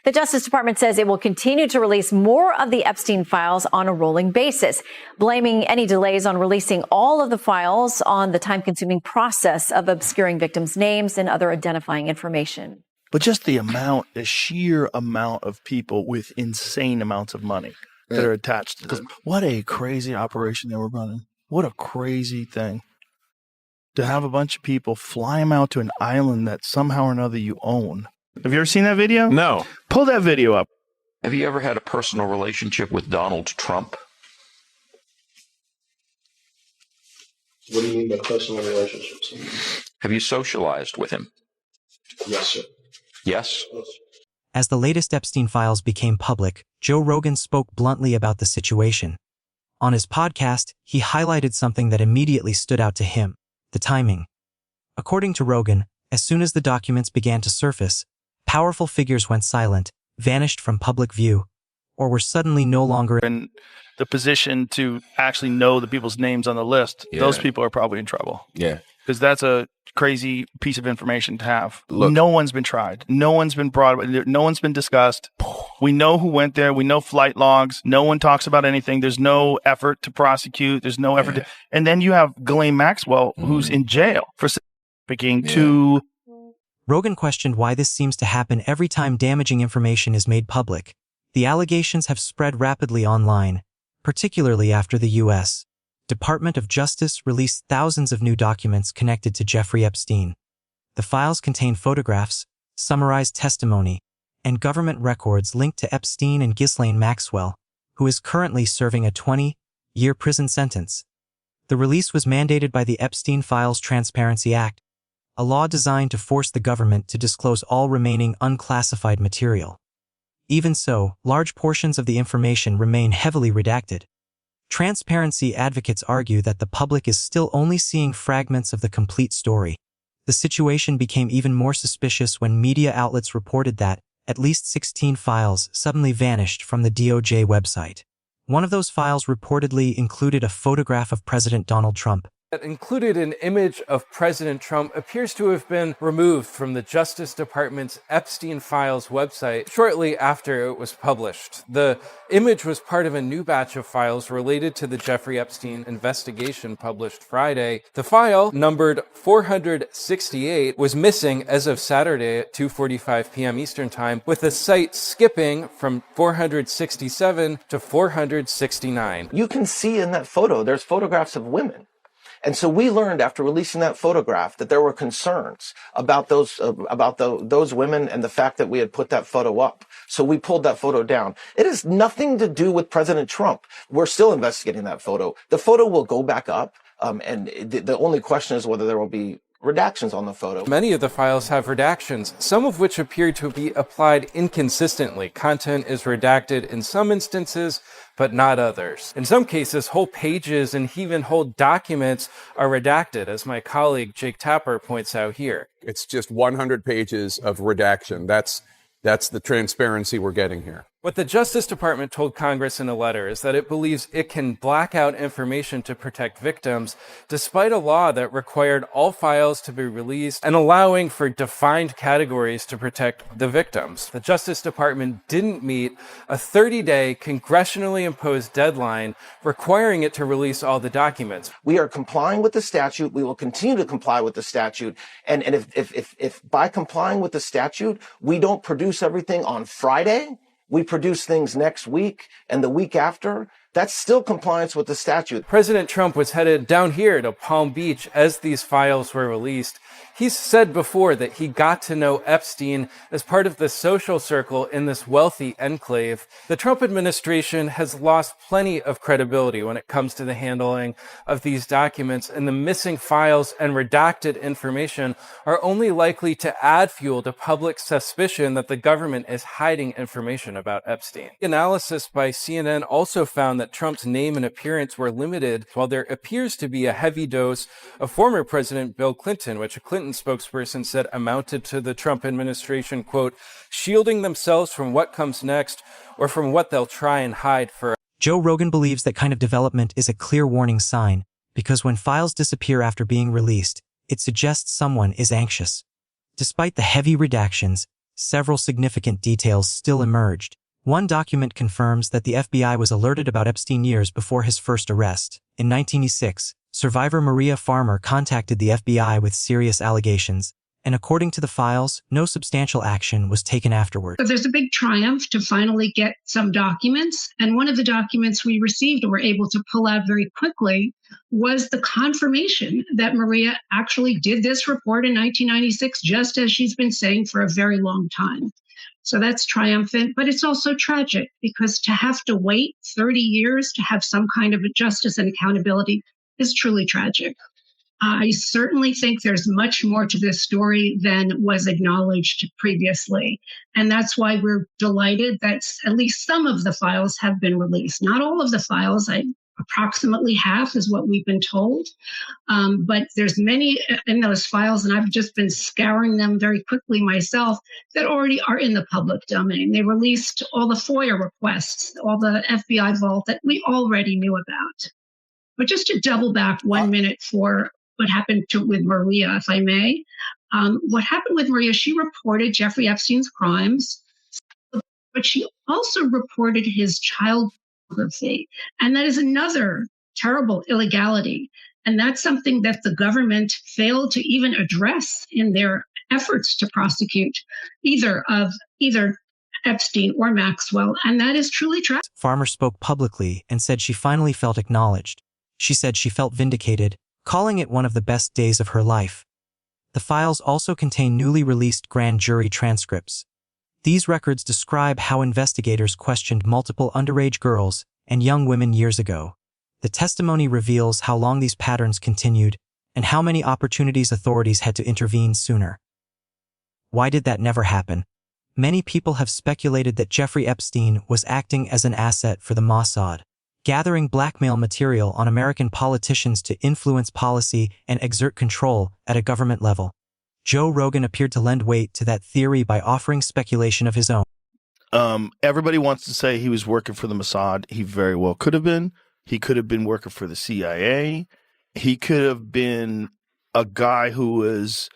The Justice Department says it will continue to release more of the Epstein files on a rolling basis, blaming any delays on releasing all of the files on the time-consuming process of obscuring victims' names and other identifying information. But just the sheer amount of people with insane amounts of money that are attached to this. What a crazy operation they were running. What a crazy thing. To have a bunch of people fly them out to an island that somehow or another you own. Have you ever seen that video? No. Pull that video up. Have you ever had a personal relationship with Donald Trump? What do you mean by personal relationships? Have you socialized with him? Yes, sir. Yes? As the latest Epstein files became public, Joe Rogan spoke bluntly about the situation. On his podcast, he highlighted something that immediately stood out to him: the timing. According to Rogan, as soon as the documents began to surface, powerful figures went silent, vanished from public view, or were suddenly no longer in the position to actually know the people's names on the list. Yeah. Those people are probably in trouble. Yeah. Because that's a crazy piece of information to have. Look. No one's been tried. No one's been brought. No one's been discussed. We know who went there. We know flight logs. No one talks about anything. There's no effort to prosecute. There's no effort. And then you have Ghislaine Maxwell, who's in jail for speaking to. Rogan questioned why this seems to happen every time damaging information is made public. The allegations have spread rapidly online, particularly after the U.S. Department of Justice released thousands of new documents connected to Jeffrey Epstein. The files contain photographs, summarized testimony, and government records linked to Epstein and Ghislaine Maxwell, who is currently serving a 20-year prison sentence. The release was mandated by the Epstein Files Transparency Act, a law designed to force the government to disclose all remaining unclassified material. Even so, large portions of the information remain heavily redacted. Transparency advocates argue that the public is still only seeing fragments of the complete story. The situation became even more suspicious when media outlets reported that at least 16 files suddenly vanished from the DOJ website. One of those files reportedly included a photograph of President Donald Trump. That included an image of President Trump appears to have been removed from the Justice Department's Epstein Files website shortly after it was published. The image was part of a new batch of files related to the Jeffrey Epstein investigation published Friday. The file, numbered 468, was missing as of Saturday at 2:45 p.m. Eastern Time, with the site skipping from 467 to 469. You can see in that photo, there's photographs of women. And so we learned after releasing that photograph that there were concerns about those women and the fact that we had put that photo up. So we pulled that photo down. It has nothing to do with President Trump. We're still investigating that photo. The photo will go back up, and the only question is whether there will be redactions on the photo. Many of the files have redactions, some of which appear to be applied inconsistently. Content is redacted in some instances, but not others. In some cases, whole pages and even whole documents are redacted, as my colleague Jake Tapper points out here. It's just 100 pages of redaction. That's the transparency we're getting here. What the Justice Department told Congress in a letter is that it believes it can black out information to protect victims, despite a law that required all files to be released and allowing for defined categories to protect the victims. The Justice Department didn't meet a 30-day congressionally imposed deadline requiring it to release all the documents. We are complying with the statute. We will continue to comply with the statute. And if by complying with the statute, we don't produce everything on Friday, we produce things next week and the week after, that's still compliance with the statute. President Trump was headed down here to Palm Beach as these files were released. He's said before that he got to know Epstein as part of the social circle in this wealthy enclave. The Trump administration has lost plenty of credibility when it comes to the handling of these documents, and the missing files and redacted information are only likely to add fuel to public suspicion that the government is hiding information about Epstein. Analysis by CNN also found that Trump's name and appearance were limited, while there appears to be a heavy dose of former President Bill Clinton, which a Clinton spokesperson said amounted to the Trump administration, quote, shielding themselves from what comes next or from what they'll try and hide for. Joe Rogan believes that kind of development is a clear warning sign, because when files disappear after being released, it suggests someone is anxious. Despite the heavy redactions, several significant details still emerged. One document confirms that the FBI was alerted about Epstein years before his first arrest. In 1986, survivor Maria Farmer contacted the FBI with serious allegations, and according to the files, no substantial action was taken afterward. So there's a big triumph to finally get some documents, and one of the documents we received or were able to pull out very quickly was the confirmation that Maria actually did this report in 1996, just as she's been saying for a very long time. So that's triumphant, but it's also tragic because to have to wait 30 years to have some kind of justice and accountability is truly tragic. I certainly think there's much more to this story than was acknowledged previously. And that's why we're delighted that at least some of the files have been released. Not all of the files, approximately half is what we've been told. But there's many in those files, and I've just been scouring them very quickly myself, that already are in the public domain. They released all the FOIA requests, all the FBI vault that we already knew about. But just to double back 1 minute for what happened with Maria, if I may. What happened with Maria, she reported Jeffrey Epstein's crimes, but she also reported his child pornography. And that is another terrible illegality. And that's something that the government failed to even address in their efforts to prosecute either Epstein or Maxwell. And that is truly tragic. Farmer spoke publicly and said she finally felt acknowledged. She said she felt vindicated, calling it one of the best days of her life. The files also contain newly released grand jury transcripts. These records describe how investigators questioned multiple underage girls and young women years ago. The testimony reveals how long these patterns continued and how many opportunities authorities had to intervene sooner. Why did that never happen? Many people have speculated that Jeffrey Epstein was acting as an asset for the Mossad, gathering blackmail material on American politicians to influence policy and exert control at a government level. Joe Rogan appeared to lend weight to that theory by offering speculation of his own. Everybody wants to say he was working for the Mossad. He very well could have been. He could have been working for the CIA. He could have been a guy who was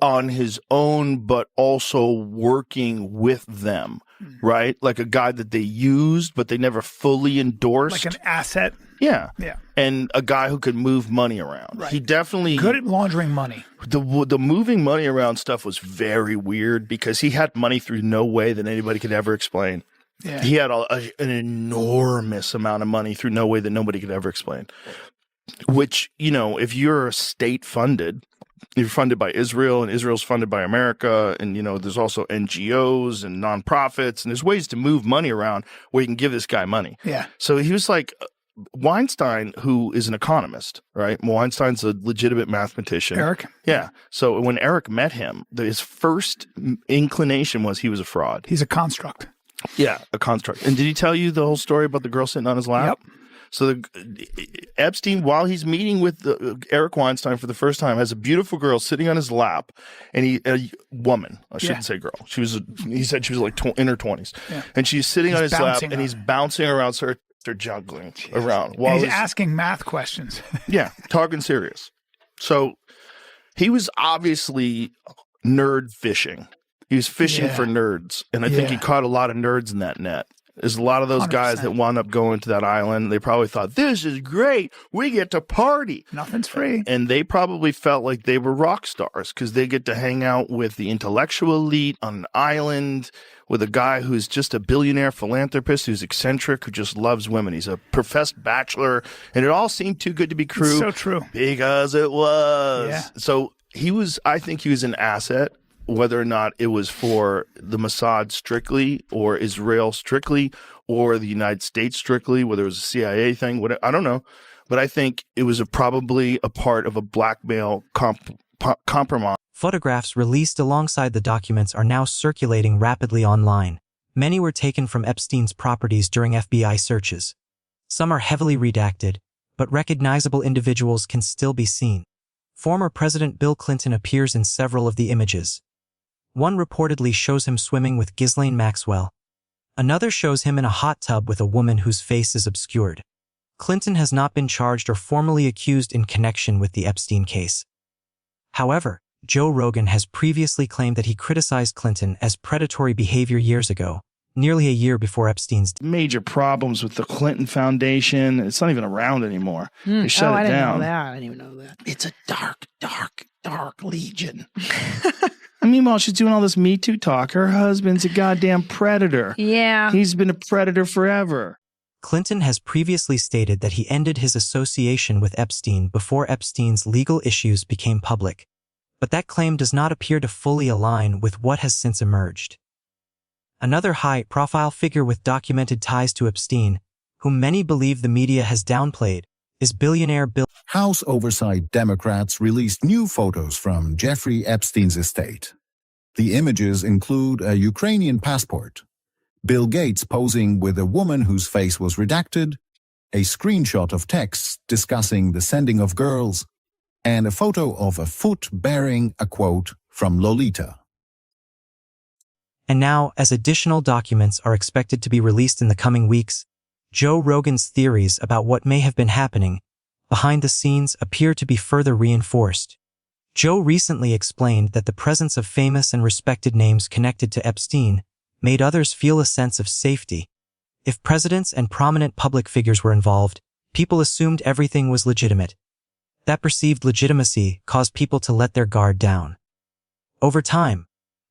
on his own, but also working with them, right? Like a guy that they used, but they never fully endorsed. Like an asset. Yeah. Yeah. And a guy who could move money around. Right. He definitely... Good at laundering money. The moving money around stuff was very weird because he had money through no way that anybody could ever explain. Yeah. He had an enormous amount of money through no way that nobody could ever explain. Which, you know, if you're state-funded, you're funded by Israel, and Israel's funded by America, and, you know, there's also NGOs and nonprofits, and there's ways to move money around where you can give this guy money. Yeah. So he was like Weinstein, who is an economist, right? Weinstein's a legitimate mathematician. Eric? Yeah. So when Eric met him, his first inclination was he was a fraud. He's a construct. Yeah, a construct. And did he tell you the whole story about the girl sitting on his lap? Yep. So Epstein, while he's meeting with Eric Weinstein for the first time, has a beautiful girl sitting on his lap, and a woman, I shouldn't say girl. He said she was like in her 20s, and she's sitting on his lap, and he's bouncing around, so they're juggling around. While and he's asking math questions. Yeah, talking serious. So he was obviously nerd fishing. He was fishing for nerds, and I think he caught a lot of nerds in that net. There's a lot of those 100%. Guys that wound up going to that island. They probably thought, this is great. We get to party. Nothing's free. And they probably felt like they were rock stars because they get to hang out with the intellectual elite on an island with a guy who's just a billionaire philanthropist who's eccentric, who just loves women. He's a professed bachelor. And it all seemed too good to be true. It's so true. Because it was. Yeah. So I think he was an asset. Whether or not it was for the Mossad strictly or Israel strictly or the United States strictly, whether it was a CIA thing, I don't know. But I think it was probably a part of a blackmail compromise. Photographs released alongside the documents are now circulating rapidly online. Many were taken from Epstein's properties during FBI searches. Some are heavily redacted, but recognizable individuals can still be seen. Former President Bill Clinton appears in several of the images. One reportedly shows him swimming with Ghislaine Maxwell. Another shows him in a hot tub with a woman whose face is obscured. Clinton has not been charged or formally accused in connection with the Epstein case. However, Joe Rogan has previously claimed that he criticized Clinton as predatory behavior years ago, nearly a year before Epstein's death. Major problems with the Clinton Foundation. It's not even around anymore. They shut I it didn't down. know that. I didn't even know that. It's a dark legion. And meanwhile, she's doing all this Me Too talk. Her husband's a goddamn predator. Yeah. He's been a predator forever. Clinton has previously stated that he ended his association with Epstein before Epstein's legal issues became public, but that claim does not appear to fully align with what has since emerged. Another high-profile figure with documented ties to Epstein, whom many believe the media has downplayed, is billionaire Bill. House Oversight Democrats released new photos from Jeffrey Epstein's estate. The images include a Ukrainian passport, Bill Gates posing with a woman whose face was redacted, a screenshot of texts discussing the sending of girls, and a photo of a foot bearing a quote from Lolita. And now, as additional documents are expected to be released in the coming weeks, Joe Rogan's theories about what may have been happening behind the scenes appear to be further reinforced. Joe recently explained that the presence of famous and respected names connected to Epstein made others feel a sense of safety. If presidents and prominent public figures were involved, people assumed everything was legitimate. That perceived legitimacy caused people to let their guard down. Over time,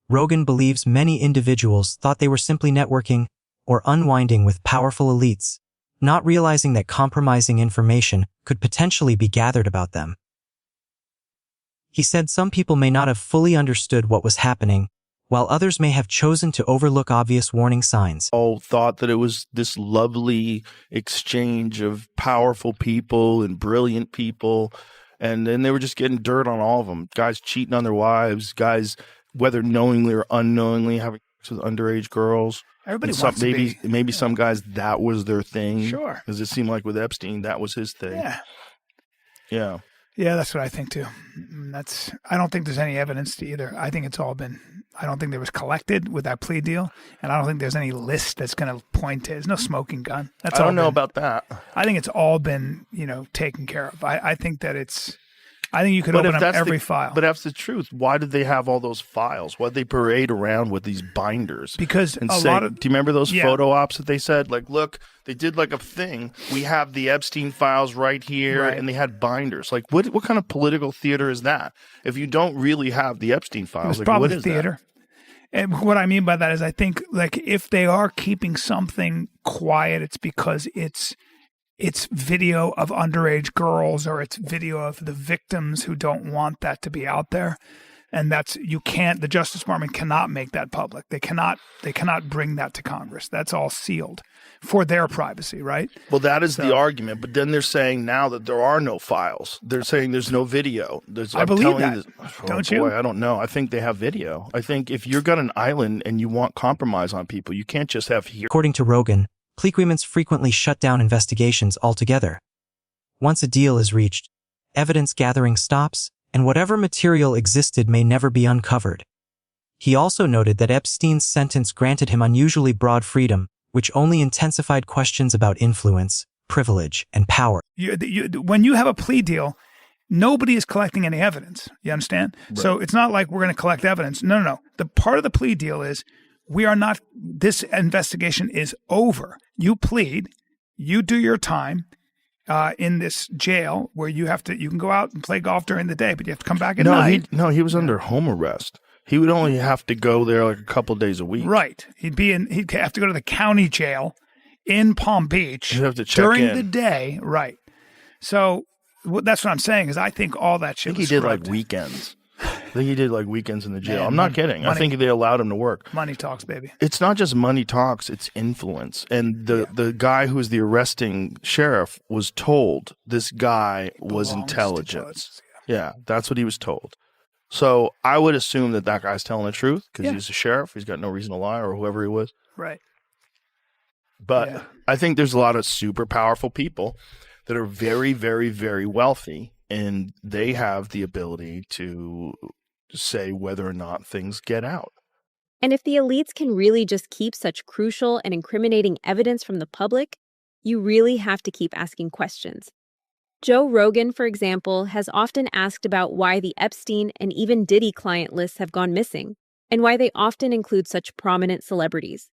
Rogan believes many individuals thought they were simply networking or unwinding with powerful elites, not realizing that compromising information could potentially be gathered about them. He said some people may not have fully understood what was happening, while others may have chosen to overlook obvious warning signs. All thought that it was this lovely exchange of powerful people and brilliant people, and then they were just getting dirt on all of them. Guys cheating on their wives, guys, whether knowingly or unknowingly, having sex with underage girls. Everybody And wants to be. Maybe some guys, that was their thing. Sure. Because it seemed like with Epstein, that was his thing. Yeah. Yeah. Yeah, that's what I think too. I don't think there's any evidence to either. I think it's all been, I don't think there was collected with that plea deal, and I don't think there's any list that's going to point to, there's no smoking gun. That's I don't know about that. I think it's all been, taken care of. I think that I think you could open up every file. But that's the truth. Why did they have all those files? Why did they parade around with these binders? Because and a say, lot of, do you remember those yeah. photo ops that they said? Like, look, they did like a thing. We have the Epstein files right here, Right. and they had binders. Like, what kind of political theater is that? If you don't really have the Epstein It files, was like, probably what is theater. And what I mean by that is I think, like, if they are keeping something quiet, it's because it's video of underage girls, or it's video of the victims who don't want that to be out there. And the Justice Department cannot make that public. They cannot bring that to Congress. That's all sealed for their privacy, right? Well, that is the argument. But then they're saying now that there are no files. They're saying there's no video. I believe that. Don't you? I don't know. I think they have video. I think if you've got an island and you want compromise on people, you can't just have here. According to Rogan, plea agreements frequently shut down investigations altogether. Once a deal is reached, evidence gathering stops, and whatever material existed may never be uncovered. He also noted that Epstein's sentence granted him unusually broad freedom, which only intensified questions about influence, privilege, and power. When you have a plea deal, nobody is collecting any evidence. You understand? Right. So it's not like we're going to collect evidence. No. The part of the plea deal is this investigation is over. You plead, you do your time in this jail where you can go out and play golf during the day, but you have to come back at night. He was under home arrest. He would only have to go there like a couple of days a week. Right. He'd have to go to the county jail in Palm Beach You'd have to check during in. the day. Right. So that's what I'm saying is I think all that shit I think was he did corrupt. like weekends. I think he did like weekends in the jail. Man, I'm not kidding. I think they allowed him to work. Money talks, baby. It's not just money talks, it's influence. And the guy who was the arresting sheriff was told this guy was intelligent. Yeah, that's what he was told. So I would assume that guy's telling the truth because he's a sheriff. He's got no reason to lie, or whoever he was. Right. But I think there's a lot of super powerful people that are very, very, very wealthy, and they have the ability to say whether or not things get out. And if the elites can really just keep such crucial and incriminating evidence from the public, you really have to keep asking questions. Joe Rogan, for example, has often asked about why the Epstein and even Diddy client lists have gone missing, and why they often include such prominent celebrities.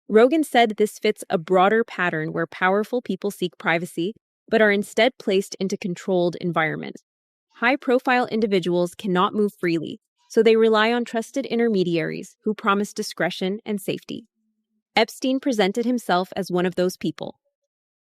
Rogan said this fits a broader pattern where powerful people seek privacy, but are instead placed into controlled environments. High-profile individuals cannot move freely, so they rely on trusted intermediaries who promise discretion and safety. Epstein presented himself as one of those people.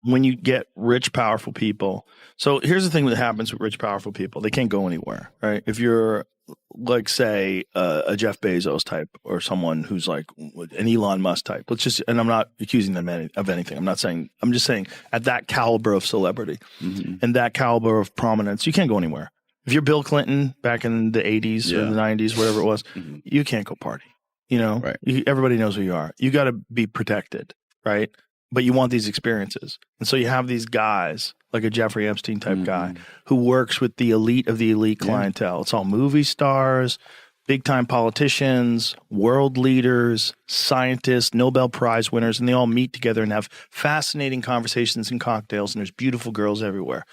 When you get rich, powerful people. So here's the thing that happens with rich, powerful people. They can't go anywhere, right? If you're like, say, a Jeff Bezos type or someone who's like an Elon Musk type. And I'm not accusing them of anything. I'm just saying at that caliber of celebrity and that caliber of prominence, you can't go anywhere. If you're Bill Clinton back in the 80s or the 90s, whatever it was, you can't go party. You know, everybody knows who you are. You got to be protected, right? But you want these experiences. And so you have these guys, like a Jeffrey Epstein type guy, who works with the elite of the elite clientele. It's all movie stars, big-time politicians, world leaders, scientists, Nobel Prize winners, and they all meet together and have fascinating conversations and cocktails, and there's beautiful girls everywhere.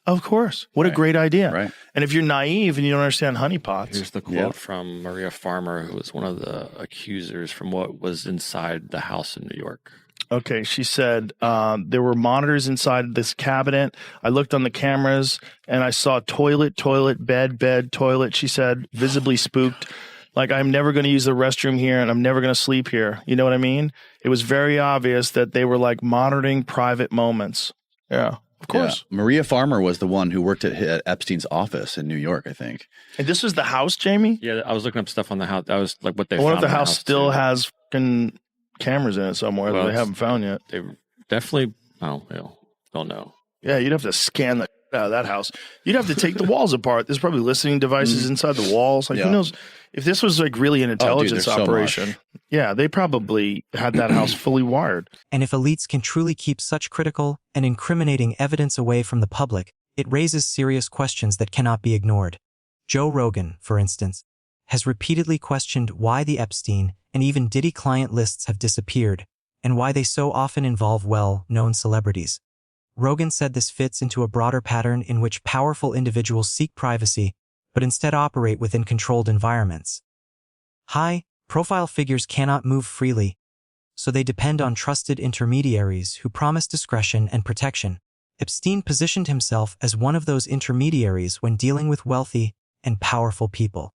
Of course. What a great idea. Right. And if you're naive and you don't understand honeypots. Here's the quote from Maria Farmer, who was one of the accusers from what was inside the house in New York. Okay, she said there were monitors inside this cabinet. I looked on the cameras and I saw toilet, bed, toilet. She said, visibly spooked. Like, I'm never going to use the restroom here and I'm never going to sleep here. You know what I mean? It was very obvious that they were like monitoring private moments. Yeah, of course. Yeah. Maria Farmer was the one who worked at Epstein's office in New York, I think. And this was the house, Jamie? Yeah, I was looking up stuff on the house. That was like what they I wonder found. if the house still has fucking cameras in it somewhere that they haven't found yet. They definitely, don't know. Yeah, you'd have to scan the out of that house. You'd have to take the walls apart. There's probably listening devices inside the walls. Like, who knows? If this was like really an intelligence operation, they probably had that house fully wired. And if elites can truly keep such critical and incriminating evidence away from the public, it raises serious questions that cannot be ignored. Joe Rogan, for instance, has repeatedly questioned why the Epstein and even Diddy client lists have disappeared, and why they so often involve well-known celebrities. Rogan said this fits into a broader pattern in which powerful individuals seek privacy, but instead operate within controlled environments. High-profile figures cannot move freely, so they depend on trusted intermediaries who promise discretion and protection. Epstein positioned himself as one of those intermediaries when dealing with wealthy and powerful people.